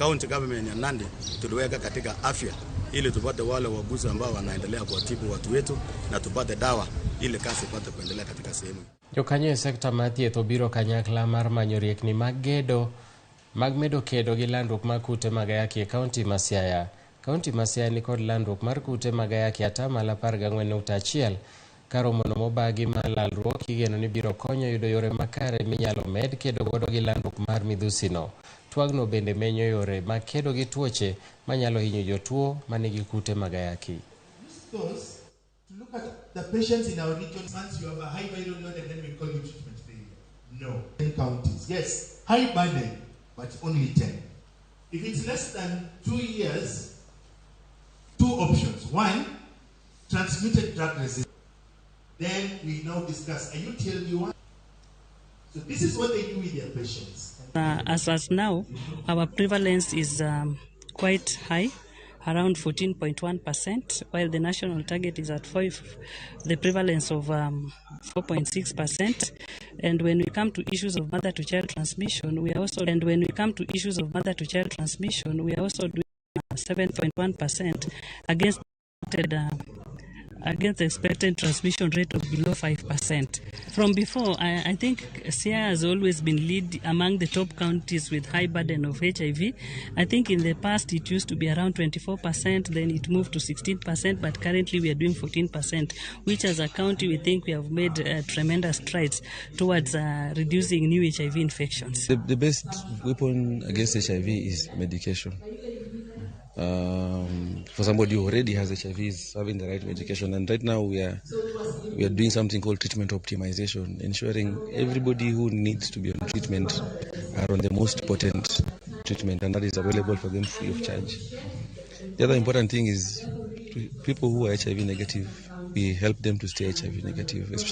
county government ya Nandi tuliweka katika afya ili tupate wale waguzi ambao wanaendelea kuwatibu watu wetu na tupate dawa ili kazi ipate kuendelea katika sehemu. Jokanyo sekta mathieth obiro kanyakla mar manyo riekni mag medo kedo gi landruok mar kute mag ayaki e kaunti ma Siaya. Kaunti ma Siaya ni kod landruok mar kute mag ayaki 14.1 karomono mobagi mar lalruok igeno ni biro konyo yudo yore makare minyalo med kedo godo gi landruok mar midhusino. Twagno bende menyo yore mag kedo gi tuoche manyalo hinyo jotuo manigi kute mag ayaki. To look at the patients in our region, once you have a high viral load and then we call you treatment failure. No. 10 counties. Yes, high burden, but only 10. If it's less than 2 years, 2 options. 1, transmitted drug resistance. Then we now discuss, are you TLD1? So this is what they do with their patients. As now, our prevalence is quite high, around 14.1%, while the national target is at 5, the prevalence of 4.6%. And when we come to issues of mother-to-child transmission, we are also doing 7.1% against the expected transmission rate of below 5%. From before, I think Siaya has always been lead among the top counties with high burden of HIV. I think in the past it used to be around 24%, then it moved to 16%, but currently we are doing 14%, which as a county we think we have made tremendous strides towards reducing new HIV infections. The best weapon against HIV is medication. For somebody who already has HIV is having the right medication, and right now we are doing something called treatment optimization, ensuring everybody who needs to be on treatment are on the most potent treatment, and that is available for them free of charge. The other important thing is people who are HIV negative, we help them to stay HIV negative, especially